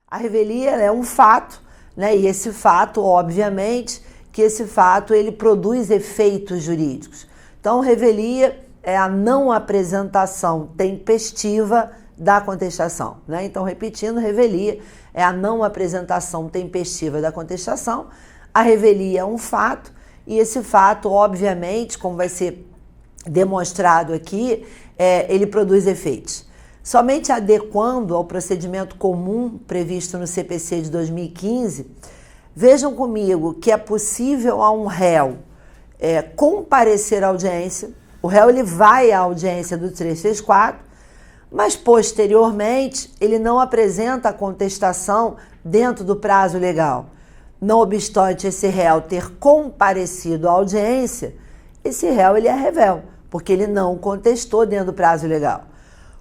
A revelia é um fato, né? E esse fato, obviamente, que esse fato ele produz efeitos jurídicos. Então, revelia é a não apresentação tempestiva da contestação, né? Então, repetindo, revelia é a não apresentação tempestiva da contestação. A revelia é um fato e esse fato, obviamente, como vai ser demonstrado aqui, ele produz efeitos. Somente adequando ao procedimento comum previsto no CPC de 2015, vejam comigo que é possível a um réu comparecer à audiência. O réu ele vai à audiência do 334, mas posteriormente ele não apresenta a contestação dentro do prazo legal. Não obstante esse réu ter comparecido à audiência, esse réu ele é revel, porque ele não contestou dentro do prazo legal.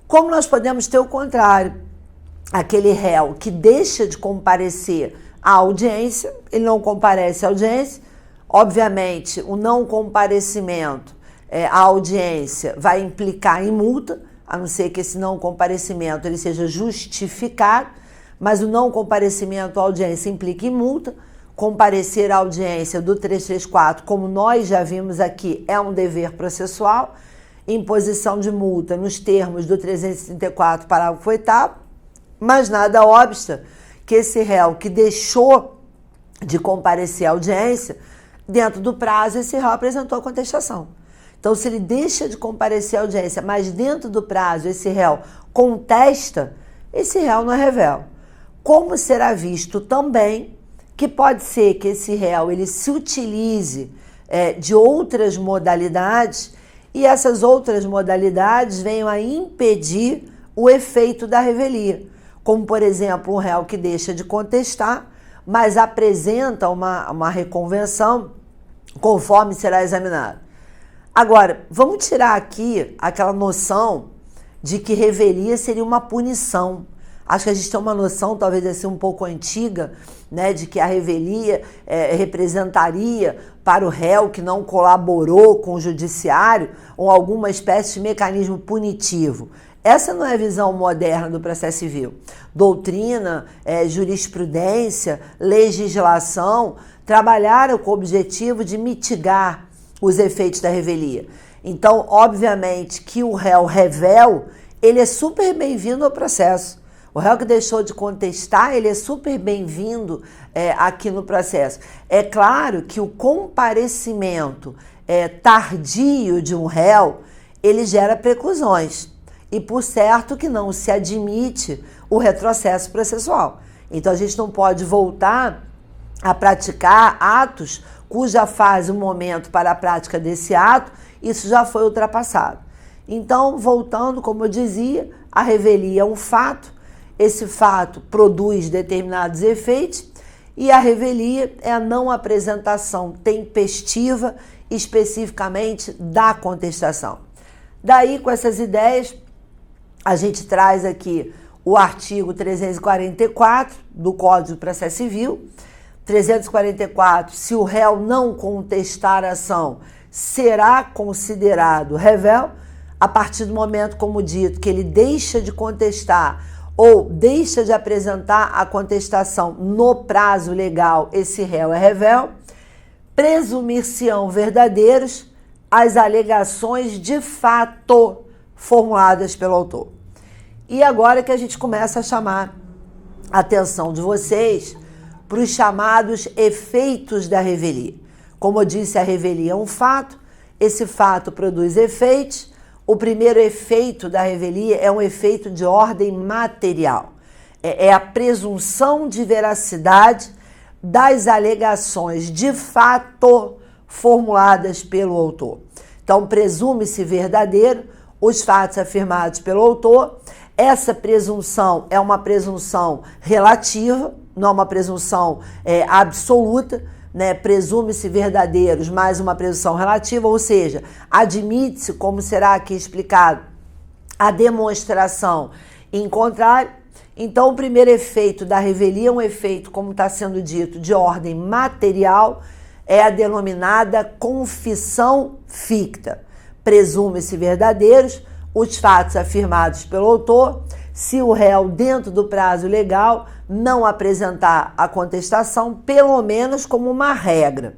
Como nós podemos ter o contrário? Aquele réu que deixa de comparecer à audiência, ele não comparece à audiência, obviamente o não comparecimento à audiência vai implicar em multa, a não ser que esse não comparecimento ele seja justificado, mas o não comparecimento à audiência implica em multa. Comparecer à audiência do 334, como nós já vimos aqui, é um dever processual, imposição de multa nos termos do 334, parágrafo 8º, mas nada obsta que esse réu que deixou de comparecer à audiência, dentro do prazo, esse réu apresentou a contestação. Então, se ele deixa de comparecer à audiência, mas dentro do prazo esse réu contesta, esse réu não é revel. Como será visto também que pode ser que esse réu ele se utilize de outras modalidades e essas outras modalidades venham a impedir o efeito da revelia. Como, por exemplo, um réu que deixa de contestar, mas apresenta uma reconvenção conforme será examinado. Agora, vamos tirar aqui aquela noção de que revelia seria uma punição. Acho que a gente tem uma noção, talvez assim um pouco antiga, né, de que a revelia representaria para o réu que não colaborou com o judiciário ou alguma espécie de mecanismo punitivo. Essa não é a visão moderna do processo civil. Doutrina, jurisprudência, legislação trabalharam com o objetivo de mitigar os efeitos da revelia. Então, obviamente que o réu revel, ele é super bem-vindo ao processo. O réu que deixou de contestar, ele é super bem-vindo aqui no processo. É claro que o comparecimento tardio de um réu, ele gera preclusões. E por certo que não se admite o retrocesso processual. Então a gente não pode voltar a praticar atos cuja fase, o momento para a prática desse ato, isso já foi ultrapassado. Então, voltando, como eu dizia, a revelia é um fato, esse fato produz determinados efeitos e a revelia é a não apresentação tempestiva especificamente da contestação. Daí, com essas ideias, a gente traz aqui o artigo 344 do Código de Processo Civil. 344, se o réu não contestar a ação, será considerado revel, a partir do momento, como dito, que ele deixa de contestar ou deixa de apresentar a contestação no prazo legal, esse réu é revel. Presumir-se-ão verdadeiros as alegações de fato formuladas pelo autor. E agora que a gente começa a chamar a atenção de vocês para os chamados efeitos da revelia. Como eu disse, a revelia é um fato, esse fato produz efeitos. O primeiro efeito da revelia é um efeito de ordem material. É a presunção de veracidade das alegações de fato formuladas pelo autor. Então, presume-se verdadeiro os fatos afirmados pelo autor. Essa presunção é uma presunção relativa, não é uma presunção absoluta, né? Presume-se verdadeiros, mais uma presunção relativa, ou seja, admite-se, como será aqui explicado, a demonstração em contrário. Então, o primeiro efeito da revelia é um efeito, como está sendo dito, de ordem material, é a denominada confissão ficta. Presume-se verdadeiros os fatos afirmados pelo autor, se o réu, dentro do prazo legal, não apresentar a contestação, pelo menos como uma regra.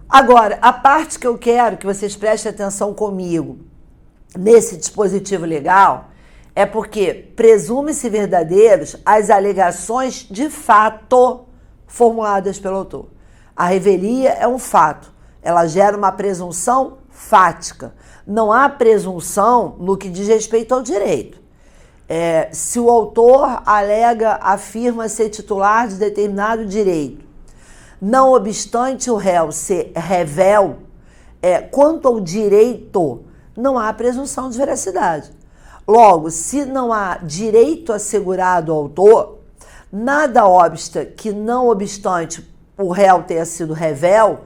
Agora, a parte que eu quero que vocês prestem atenção comigo nesse dispositivo legal é porque presume-se verdadeiros as alegações de fato formuladas pelo autor. A revelia é um fato, ela gera uma presunção fática. Não há presunção no que diz respeito ao direito. Se o autor afirma ser titular de determinado direito, não obstante o réu ser revel, quanto ao direito, não há presunção de veracidade. Logo, se não há direito assegurado ao autor, nada obsta que, não obstante o réu tenha sido revel,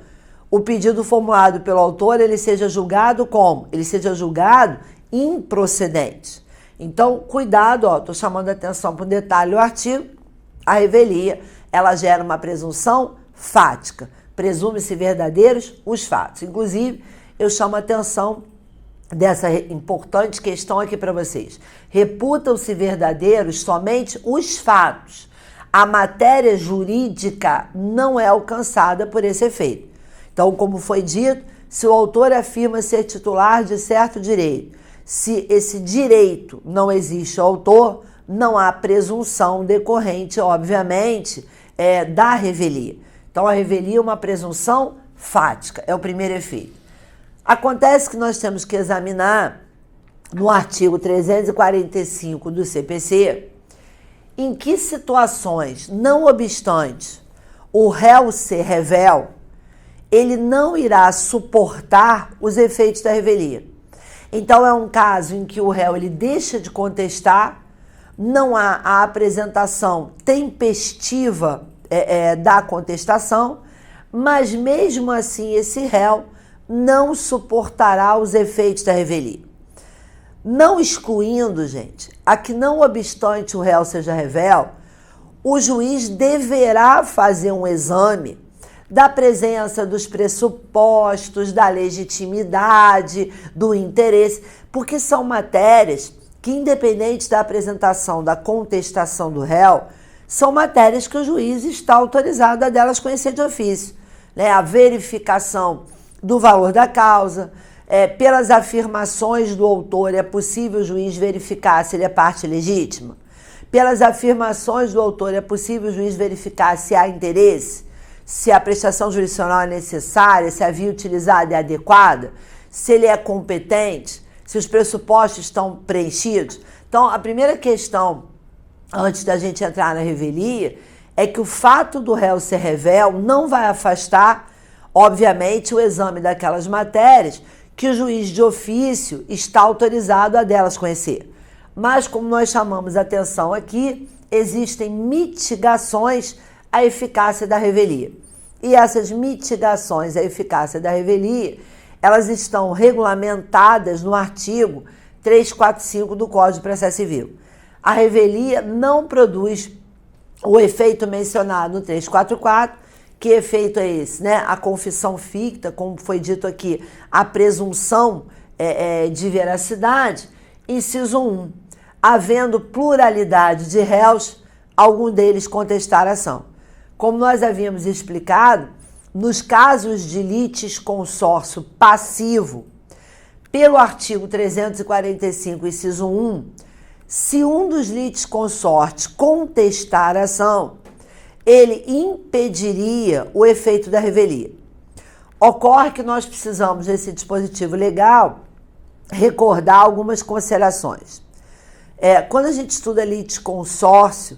o pedido formulado pelo autor ele seja julgado como? Ele seja julgado improcedente. Então, cuidado, estou chamando a atenção para um detalhe do artigo. A revelia, ela gera uma presunção fática. Presume-se verdadeiros os fatos. Inclusive, eu chamo a atenção dessa importante questão aqui para vocês. Reputam-se verdadeiros somente os fatos. A matéria jurídica não é alcançada por esse efeito. Então, como foi dito, se o autor afirma ser titular de certo direito, se esse direito não existe ao autor, não há presunção decorrente, obviamente, da revelia. Então, a revelia é uma presunção fática, é o primeiro efeito. Acontece que nós temos que examinar no artigo 345 do CPC em que situações, não obstante o réu ser revel, ele não irá suportar os efeitos da revelia. Então, é um caso em que o réu ele deixa de contestar, não há a apresentação tempestiva da contestação, mas mesmo assim esse réu não suportará os efeitos da revelia. Não excluindo, gente, a que não obstante o réu seja revel, o juiz deverá fazer um exame da presença dos pressupostos, da legitimidade, do interesse, porque são matérias que, independente da apresentação da contestação do réu, são matérias que o juiz está autorizado a delas conhecer de ofício. A verificação do valor da causa, pelas afirmações do autor, é possível o juiz verificar se ele é parte legítima? Pelas afirmações do autor, é possível o juiz verificar se há interesse? Se a prestação jurisdicional é necessária, se a via utilizada é adequada, se ele é competente, se os pressupostos estão preenchidos. Então, a primeira questão, antes da gente entrar na revelia, é que o fato do réu ser revel não vai afastar, obviamente, o exame daquelas matérias que o juiz de ofício está autorizado a delas conhecer. Mas, como nós chamamos a atenção aqui, existem mitigações à eficácia da revelia. E essas mitigações à eficácia da revelia, elas estão regulamentadas no artigo 345 do Código de Processo Civil. A revelia não produz o efeito mencionado no 344. Que efeito é esse? A confissão ficta, como foi dito aqui, a presunção de veracidade. Inciso 1. Havendo pluralidade de réus, algum deles contestar a ação. Como nós havíamos explicado, nos casos de litisconsórcio passivo, pelo artigo 345, inciso 1, se um dos litisconsortes contestar a ação, ele impediria o efeito da revelia. Ocorre que nós precisamos, nesse dispositivo legal, recordar algumas considerações. Quando a gente estuda litisconsórcio,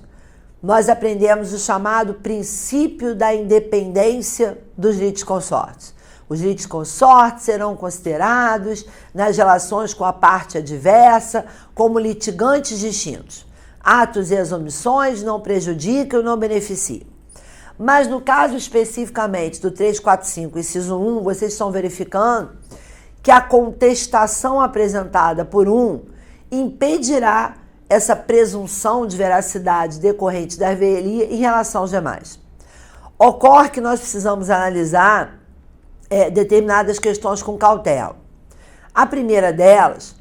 nós aprendemos o chamado princípio da independência dos litisconsortes. Os litisconsortes serão considerados, nas relações com a parte adversa, como litigantes distintos. Atos e as omissões não prejudicam e não beneficiam. Mas no caso especificamente do 345, inciso 1, vocês estão verificando que a contestação apresentada por um impedirá essa presunção de veracidade decorrente da revelia em relação aos demais. Ocorre que nós precisamos analisar determinadas questões com cautela. A primeira delas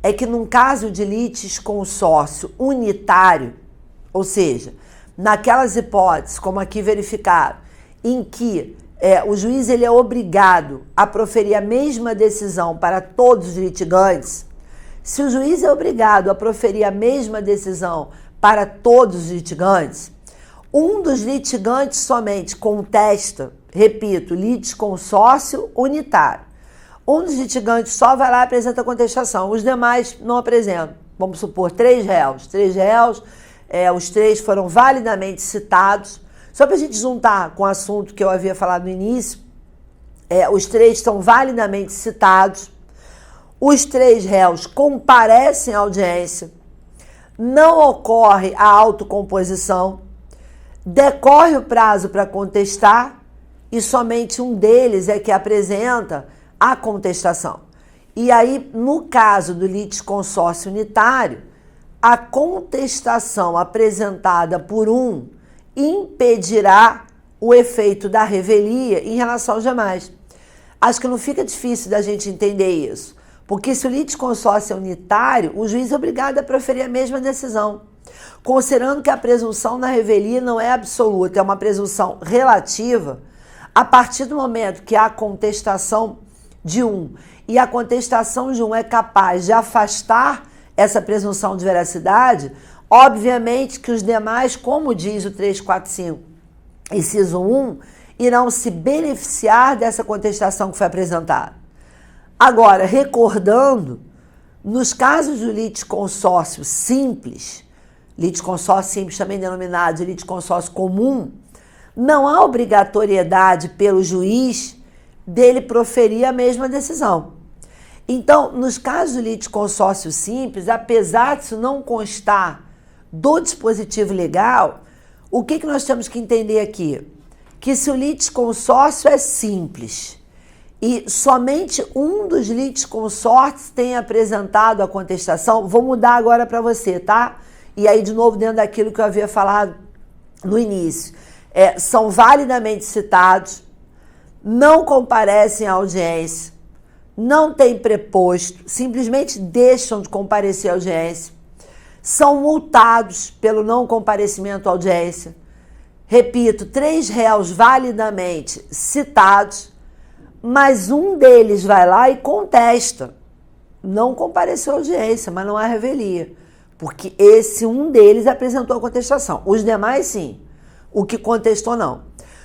é que num caso de litisconsórcio unitário, ou seja, naquelas hipóteses, como aqui verificado, em que o juiz ele é obrigado a proferir a mesma decisão para todos os litigantes, se o juiz é obrigado a proferir a mesma decisão para todos os litigantes, um dos litigantes somente contesta, repito, litisconsórcio unitário. Um dos litigantes só vai lá e apresenta a contestação, os demais não apresentam. Vamos supor, 3 réus. 3 réus, os 3 foram validamente citados. Só para a gente juntar com o assunto que eu havia falado no início, os 3 estão validamente citados, os 3 réus comparecem à audiência, não ocorre a autocomposição, decorre o prazo para contestar e somente um deles é que apresenta a contestação. E aí, no caso do litisconsórcio unitário, a contestação apresentada por um impedirá o efeito da revelia em relação aos demais. Acho que não fica difícil da gente entender isso, porque se o litisconsórcio é unitário, o juiz é obrigado a proferir a mesma decisão, considerando que a presunção da revelia não é absoluta, é uma presunção relativa. A partir do momento que há contestação de um e a contestação de um é capaz de afastar essa presunção de veracidade, obviamente que os demais, como diz o 345, inciso 1, irão se beneficiar dessa contestação que foi apresentada. Agora, recordando, nos casos do litisconsórcio simples também denominado de litisconsórcio comum, não há obrigatoriedade pelo juiz dele proferir a mesma decisão. Então, nos casos do litisconsórcio simples, apesar disso não constar do dispositivo legal, o que nós temos que entender aqui? Que se o litisconsórcio é simples e somente um dos litisconsortes tem apresentado a contestação, vou mudar agora para você, tá? E aí, de novo, dentro daquilo que eu havia falado no início. São validamente citados, não comparecem à audiência, não têm preposto, simplesmente deixam de comparecer à audiência, são multados pelo não comparecimento à audiência. Repito, 3 réus validamente citados, mas um deles vai lá e contesta. Não compareceu à audiência, mas não há revelia, porque esse um deles apresentou a contestação. Os demais, sim. O que contestou, não.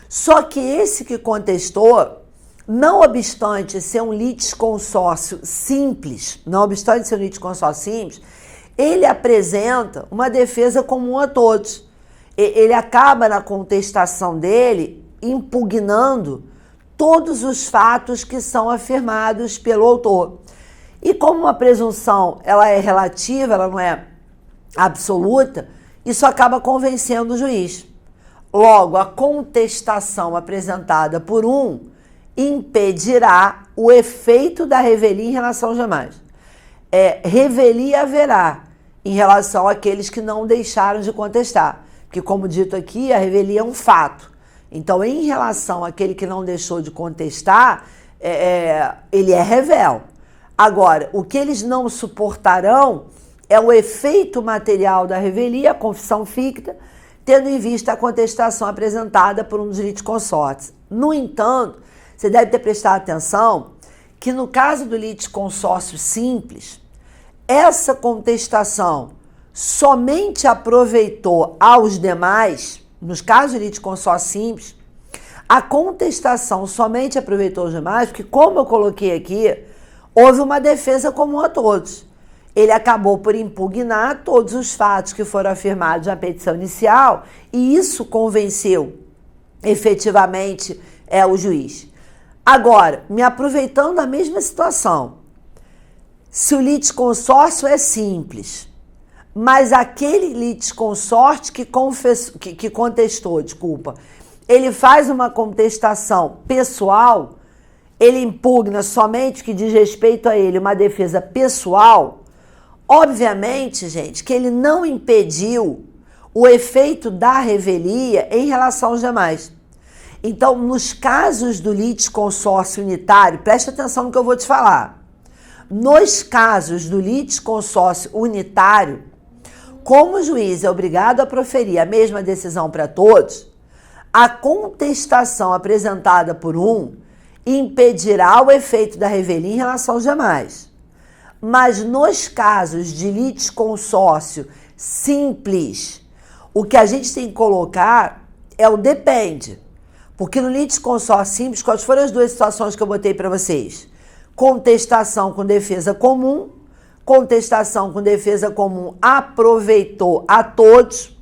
Só que esse que contestou, não obstante ser um litisconsórcio simples, ele apresenta uma defesa comum a todos. Ele acaba na contestação dele impugnando todos os fatos que são afirmados pelo autor. E como uma presunção ela é relativa, ela não é absoluta, isso acaba convencendo o juiz. Logo, a contestação apresentada por um impedirá o efeito da revelia em relação aos demais. Revelia haverá em relação àqueles que não deixaram de contestar, porque, como dito aqui, a revelia é um fato. Então, em relação àquele que não deixou de contestar, ele é revel. Agora, o que eles não suportarão é o efeito material da revelia, a confissão ficta, tendo em vista a contestação apresentada por um dos litisconsortes. No entanto, você deve ter prestado atenção que no caso do litisconsórcio simples, essa contestação somente aproveitou aos demais, nos casos de litisconsórcio simples, a contestação somente aproveitou aos demais, porque, como eu coloquei aqui, houve uma defesa comum a todos. Ele acabou por impugnar todos os fatos que foram afirmados na petição inicial e isso convenceu efetivamente o juiz. Agora, me aproveitando da mesma situação, se o litisconsórcio é simples, mas aquele litisconsorte que contestou, ele faz uma contestação pessoal, ele impugna somente o que diz respeito a ele, uma defesa pessoal. Obviamente, gente, que ele não impediu o efeito da revelia em relação aos demais. Então, nos casos do litisconsórcio unitário, preste atenção no que eu vou te falar. Nos casos do litisconsórcio unitário, como o juiz é obrigado a proferir a mesma decisão para todos, a contestação apresentada por um impedirá o efeito da revelia em relação aos demais. Mas nos casos de litisconsórcio simples, o que a gente tem que colocar é o depende. Porque no litisconsórcio simples, quais foram as duas situações que eu botei para vocês? Contestação com defesa comum, contestação com defesa comum aproveitou a todos,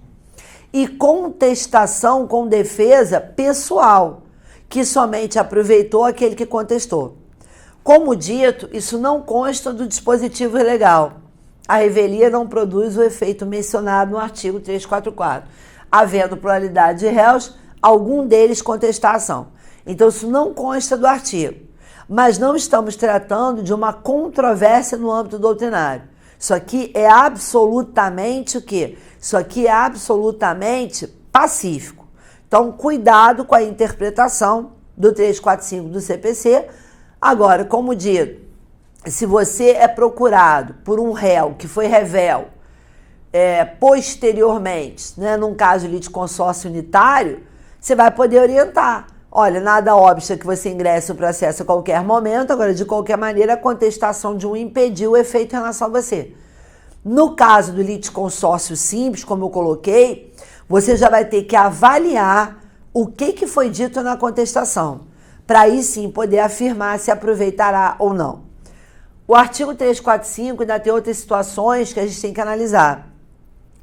e contestação com defesa pessoal, que somente aproveitou aquele que contestou. Como dito, isso não consta do dispositivo legal. A revelia não produz o efeito mencionado no artigo 344. Havendo pluralidade de réus, algum deles contestar a ação. Então, isso não consta do artigo. Mas não estamos tratando de uma controvérsia no âmbito doutrinário. Isso aqui é absolutamente o quê? Isso aqui é absolutamente pacífico. Então, cuidado com a interpretação do 345 do CPC. Agora, como dito, se você é procurado por um réu que foi revel posteriormente, né, num caso de litisconsórcio unitário, você vai poder orientar. Olha, nada obsta que você ingresse o processo a qualquer momento, agora, de qualquer maneira, a contestação de um impediu o efeito em relação a você. No caso do litisconsórcio simples, como eu coloquei, você já vai ter que avaliar o que foi dito na contestação, para aí sim poder afirmar se aproveitará ou não. O artigo 345 ainda tem outras situações que a gente tem que analisar.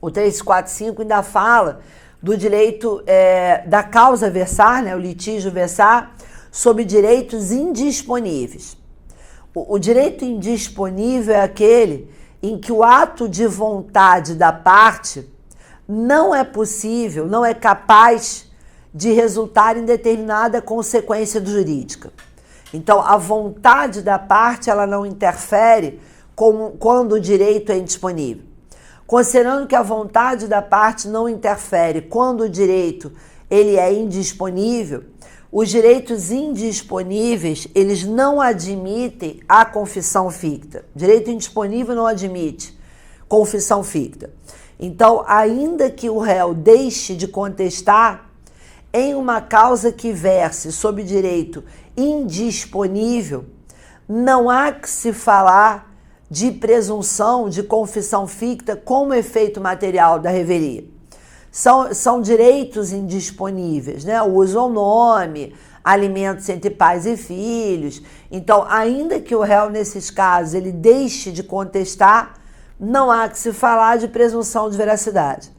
O 345 ainda fala do direito da causa versar, né, o litígio versar, sobre direitos indisponíveis. O direito indisponível é aquele em que o ato de vontade da parte não é possível, não é capaz de resultar em determinada consequência jurídica. Então, a vontade da parte, ela não interfere quando o direito é indisponível. Considerando que a vontade da parte não interfere quando o direito ele é indisponível, os direitos indisponíveis, eles não admitem a confissão ficta. Direito indisponível não admite confissão ficta. Então, ainda que o réu deixe de contestar em uma causa que verse sobre direito indisponível, não há que se falar de presunção de confissão ficta como efeito material da revelia. São direitos indisponíveis, né? O uso ao nome, alimentos entre pais e filhos. Então, ainda que o réu, nesses casos, ele deixe de contestar, não há que se falar de presunção de veracidade.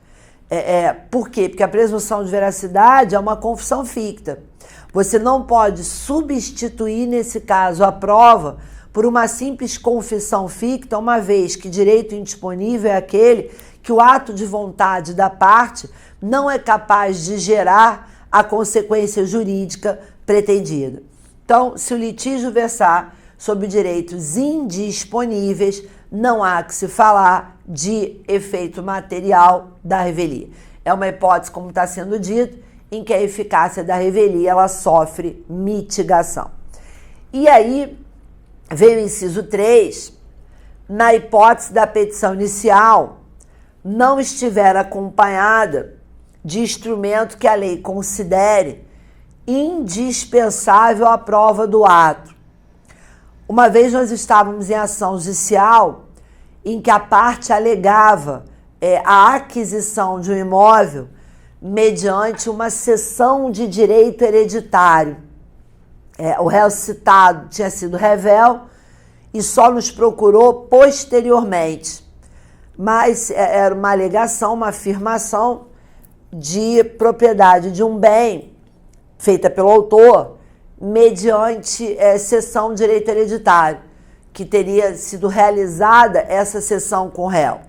Por quê? Porque a presunção de veracidade é uma confissão ficta. Você não pode substituir, nesse caso, a prova por uma simples confissão ficta, uma vez que direito indisponível é aquele que o ato de vontade da parte não é capaz de gerar a consequência jurídica pretendida. Então, se o litígio versar sobre direitos indisponíveis, não há que se falar de efeito material da revelia. É uma hipótese, como está sendo dito, em que a eficácia da revelia ela sofre mitigação. E aí vem o inciso 3, na hipótese da petição inicial não estiver acompanhada de instrumento que a lei considere indispensável à prova do ato. Uma vez nós estávamos em ação judicial em que a parte alegava a aquisição de um imóvel mediante uma cessão de direito hereditário. O réu citado tinha sido revel e só nos procurou posteriormente. Mas era uma alegação, uma afirmação de propriedade de um bem feita pelo autor mediante cessão de direito hereditário, que teria sido realizada essa cessão com o réu.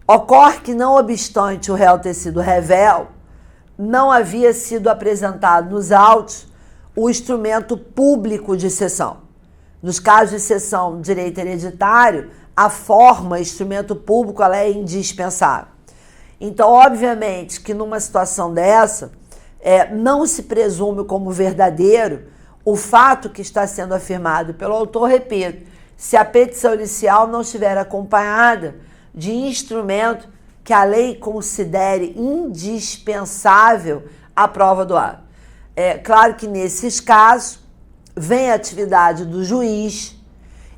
Ocorre que, não obstante o réu ter sido revel, não havia sido apresentado nos autos o instrumento público de cessão. Nos casos de cessão de direito hereditário, a forma, instrumento público, ela é indispensável. Então, obviamente, que numa situação dessa, não se presume como verdadeiro o fato que está sendo afirmado pelo autor, repito, se a petição inicial não estiver acompanhada de instrumento que a lei considere indispensável à prova do ato. É claro que nesses casos vem a atividade do juiz,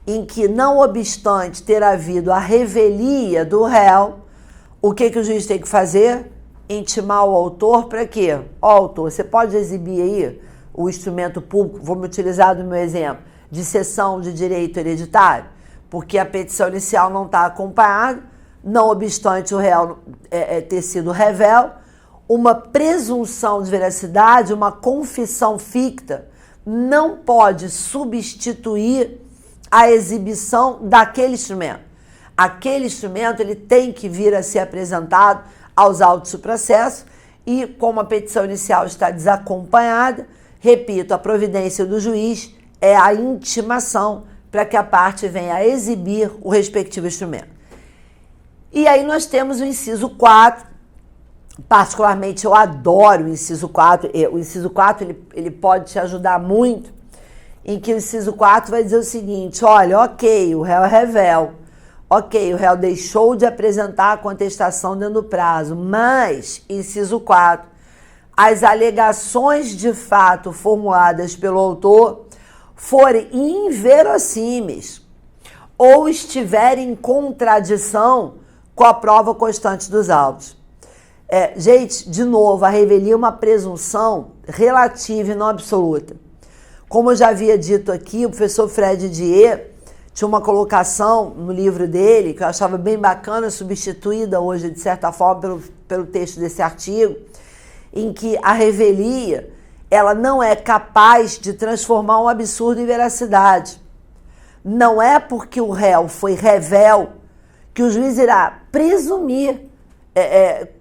em que, não obstante ter havido a revelia do réu, o que o juiz tem que fazer? Intimar o autor para quê? Ó, autor, você pode exibir aí o instrumento público, vou me utilizar do meu exemplo, de cessão de direito hereditário, porque a petição inicial não está acompanhada, não obstante o réu ter sido revel, uma presunção de veracidade, uma confissão ficta, não pode substituir a exibição daquele instrumento. Aquele instrumento ele tem que vir a ser apresentado aos autos do processo e, como a petição inicial está desacompanhada, repito, a providência do juiz é a intimação para que a parte venha a exibir o respectivo instrumento. E aí nós temos o inciso 4, particularmente eu adoro o inciso 4, o inciso 4 ele pode te ajudar muito, em que o inciso 4 vai dizer o seguinte, olha, ok, o réu é revel, ok, o réu deixou de apresentar a contestação dentro do prazo, mas, inciso 4, as alegações de fato formuladas pelo autor forem inverossímeis ou estiverem em contradição com a prova constante dos autos. Gente, de novo, a revelia é uma presunção relativa e não absoluta. Como eu já havia dito aqui, o professor Fred Dier tinha uma colocação no livro dele, que eu achava bem bacana, substituída hoje, de certa forma, pelo texto desse artigo, em que a revelia ela não é capaz de transformar um absurdo em veracidade. Não é porque o réu foi revel que o juiz irá presumir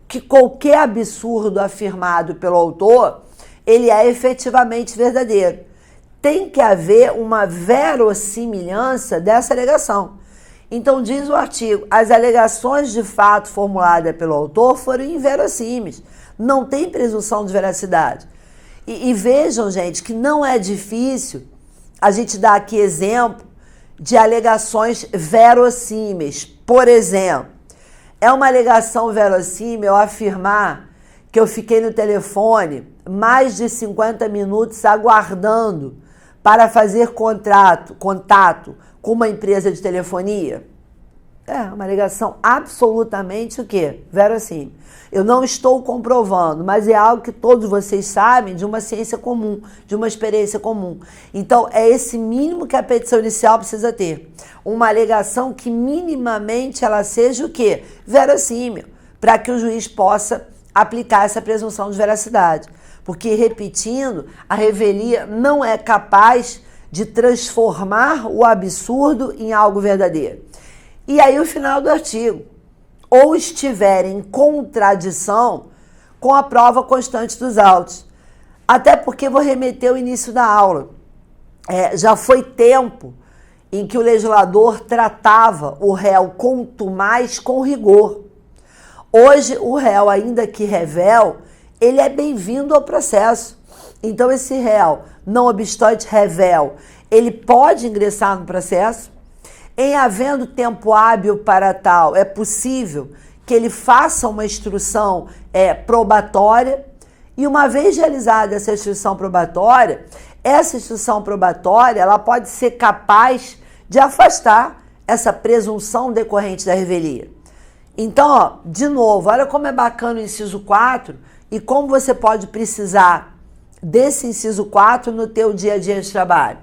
que qualquer absurdo afirmado pelo autor, ele é efetivamente verdadeiro. Tem que haver uma verossimilhança dessa alegação. Então, diz o artigo, as alegações de fato formuladas pelo autor foram inverossímeis. Não tem presunção de veracidade. E vejam, gente, que não é difícil a gente dar aqui exemplo de alegações verossímeis. Por exemplo, é uma alegação verossímil eu afirmar que eu fiquei no telefone mais de 50 minutos aguardando para fazer contato com uma empresa de telefonia? É uma alegação absolutamente o quê? Verossímil. Eu não estou comprovando, mas é algo que todos vocês sabem de uma ciência comum, de uma experiência comum. Então, é esse mínimo que a petição inicial precisa ter. Uma alegação que minimamente ela seja o quê? Verossímil, para que o juiz possa aplicar essa presunção de veracidade. Porque, repetindo, a revelia não é capaz de transformar o absurdo em algo verdadeiro. E aí o final do artigo, ou estiver em contradição com a prova constante dos autos. Até porque vou remeter ao início da aula. Já foi tempo em que o legislador tratava o réu contumaz com rigor. Hoje o réu, ainda que revel, ele é bem-vindo ao processo. Então esse réu, não obstante revel, ele pode ingressar no processo. Em havendo tempo hábil para tal, é possível que ele faça uma instrução probatória e, uma vez realizada essa instrução probatória, ela pode ser capaz de afastar essa presunção decorrente da revelia. Então, ó, de novo, olha como é bacana o inciso 4 e como você pode precisar desse inciso 4 no teu dia a dia de trabalho.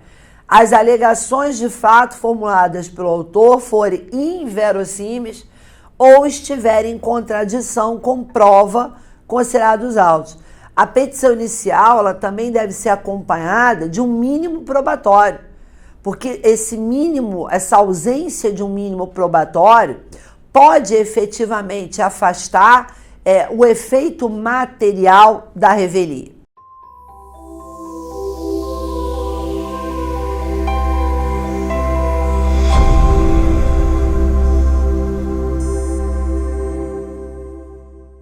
As alegações de fato formuladas pelo autor forem inverossímeis ou estiverem em contradição com prova considerada os autos. A petição inicial ela também deve ser acompanhada de um mínimo probatório, porque esse mínimo, essa ausência de um mínimo probatório pode efetivamente afastar o efeito material da revelia.